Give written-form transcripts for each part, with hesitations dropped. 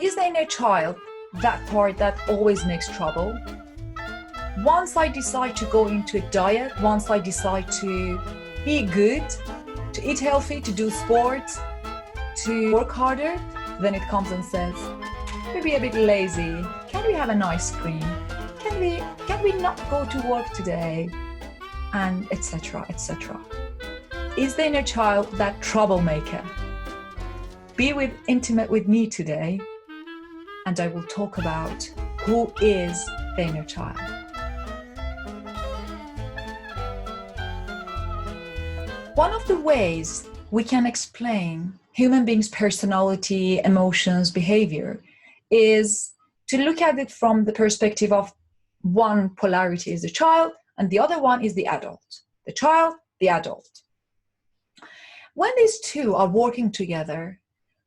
Is the inner child that part that always makes trouble? Once I decide to go into a diet, once I decide to be good, to eat healthy, to do sports, to work harder, then it comes and says, maybe a bit lazy. Can we have an ice cream? Can we not go to work today? And etc. etc. Is the inner child that troublemaker? Be intimate with me today, and I will talk about who is the inner child. One of the ways we can explain human beings' personality, emotions, behavior is to look at it from the perspective of one polarity is the child and the other one is the adult. The child, the adult. When these two are working together,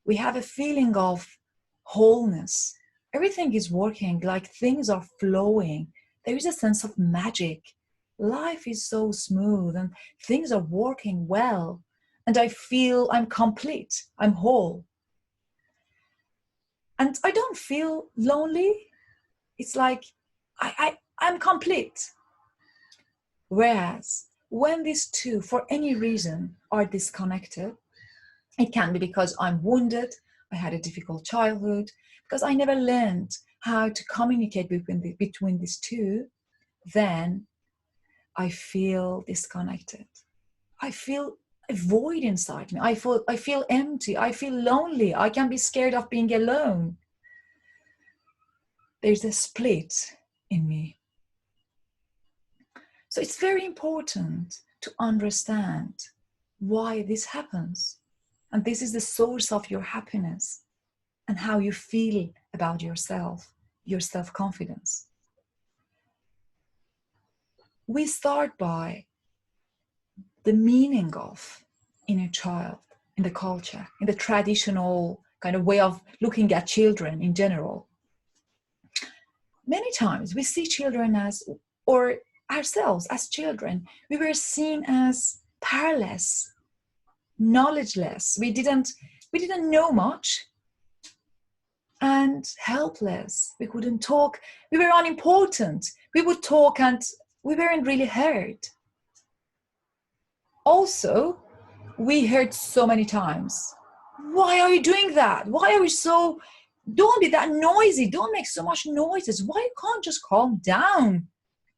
we have a feeling of wholeness. Everything is working, like things are flowing. There is a sense of magic. Life is so smooth and things are working well. And I feel I'm complete, I'm whole. And I don't feel lonely. It's like I'm complete. Whereas when these two, for any reason, are disconnected, it can be because I'm wounded, I had a difficult childhood, because I never learned how to communicate between these two, then I feel disconnected. I feel a void inside me. I feel empty. I feel lonely. I can be scared of being alone. There's a split in me. So it's very important to understand why this happens. And this is the source of your happiness and how you feel about yourself, your self-confidence. We start by the meaning of inner child in the culture, in the traditional kind of way of looking at children in general. Many times we see children as, or ourselves as children, we were seen as powerless, knowledgeless. We didn't know much and helpless. We couldn't talk. We were unimportant. We would talk and we weren't really heard. Also, we heard so many times, why are you doing that? Why are you so, don't be that noisy. Don't make so much noises. Why you can't just calm down?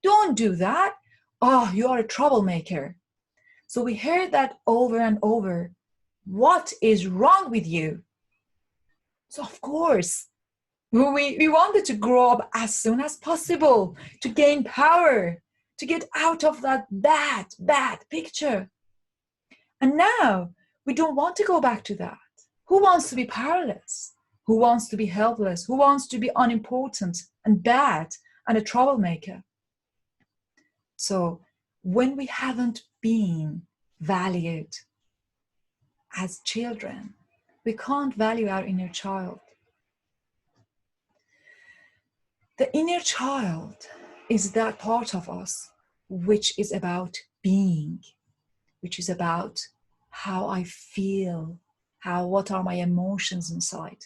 Don't do that. Oh, you are a troublemaker. So we heard that over and over. What is wrong with you? So of course, we wanted to grow up as soon as possible, to gain power, to get out of that bad picture. And now we don't want to go back to that. Who wants to be powerless? Who wants to be helpless? Who wants to be unimportant and bad and a troublemaker? So when we haven't been valued as children, we can't value our inner child. The inner child is that part of us which is about being, which is about how I feel, what are my emotions inside.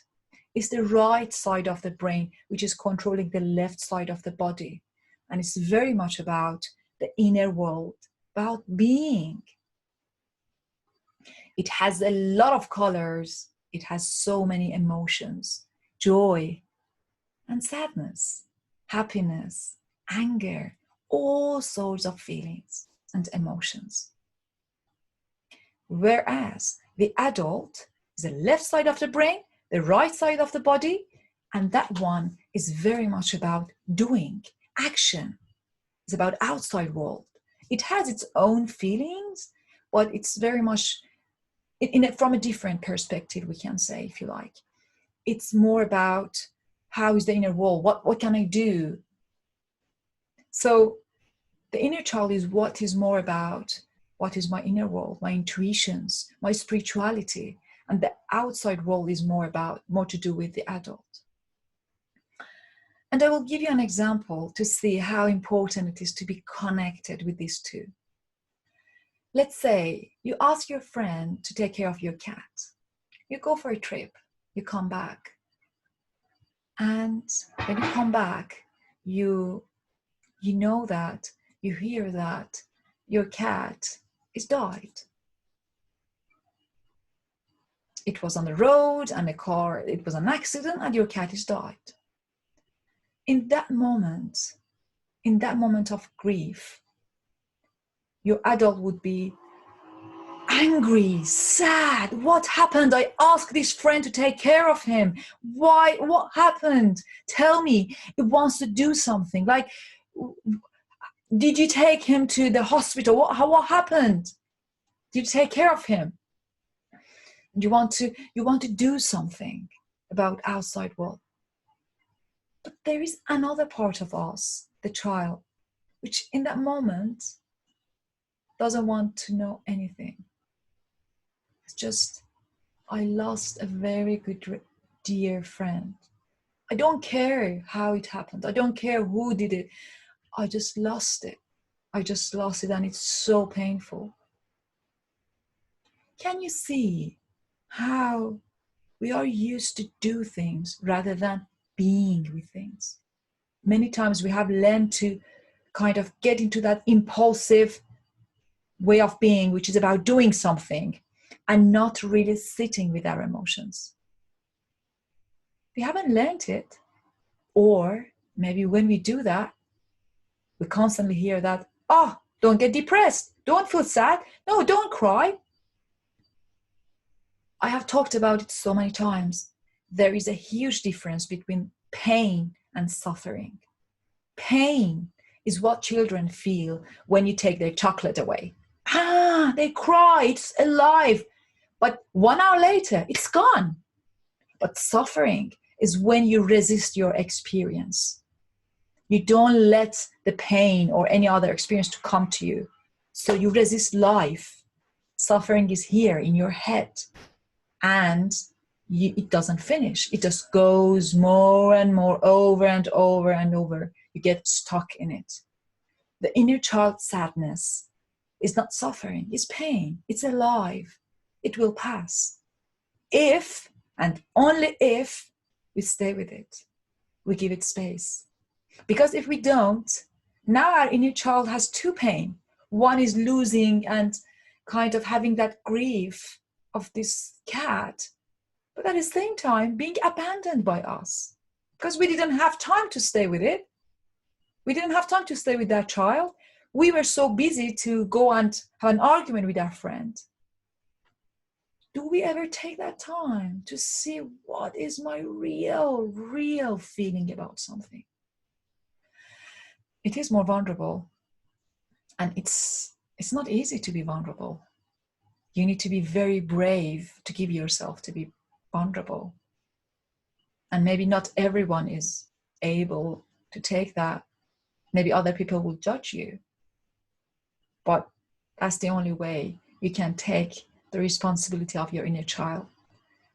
It's the right side of the brain which is controlling the left side of the body. And it's very much about the inner world, about being. It has a lot of colors. It has so many emotions, joy and sadness, happiness, anger, all sorts of feelings and emotions. Whereas the adult is the left side of the brain, the right side of the body, and that one is very much about doing, action. It's about outside world. It has its own feelings, but it's very much from a different perspective, we can say, if you like. It's more about how is the inner world, what can I do? So the inner child is what is more about what is my inner world, my intuitions, my spirituality, and the outside world is more to do with the adult. And I will give you an example to see how important it is to be connected with these two. Let's say you ask your friend to take care of your cat. You go for a trip, you come back, And when you come back, you know that, you hear that your cat is died. It was on the road and it was an accident and your cat is died. In that moment of grief, your adult would be angry, sad. What happened? I asked this friend to take care of him. Why? What happened? Tell me. It wants to do something. Like, did you take him to the hospital? What happened? Did you take care of him? You want to do something about outside world. But there is another part of us, the child, which in that moment doesn't want to know anything. It's just, I lost a very good, dear friend. I don't care how it happened. I don't care who did it. I just lost it. And it's so painful. Can you see how we are used to do things rather than being with things? Many times we have learned to kind of get into that impulsive way of being, which is about doing something and not really sitting with our emotions. We haven't learned it. Or maybe when we do that, we constantly hear that, oh, don't get depressed. Don't feel sad. No, don't cry. I have talked about it so many times. There is a huge difference between pain and suffering. Pain is what children feel when you take their chocolate away. They cry, it's alive. But 1 hour later, it's gone. But suffering is when you resist your experience. You don't let the pain or any other experience to come to you. So you resist life. Suffering is here in your head. And it doesn't finish. It just goes more and more, over and over and over. You get stuck in it. The inner child sadness is not suffering, it's pain. It's alive. It will pass. If, and only if, we stay with it. We give it space. Because if we don't, now our inner child has two pain. One is losing and kind of having that grief of this cat, but at the same time being abandoned by us because we didn't have time to stay with it. We didn't have time to stay with that child. We were so busy to go and have an argument with our friend. Do we ever take that time to see what is my real feeling about something? It is more vulnerable, and it's not easy to be vulnerable. You need to be very brave to give yourself to be vulnerable. And maybe not everyone is able to take that. Maybe other people will judge you. But that's the only way you can take the responsibility of your inner child.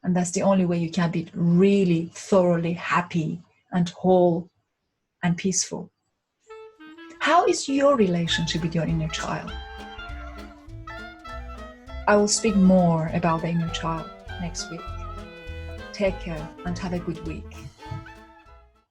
And that's the only way you can be really thoroughly happy and whole and peaceful. How is your relationship with your inner child? I will speak more about the inner child next week. Take care and have a good week.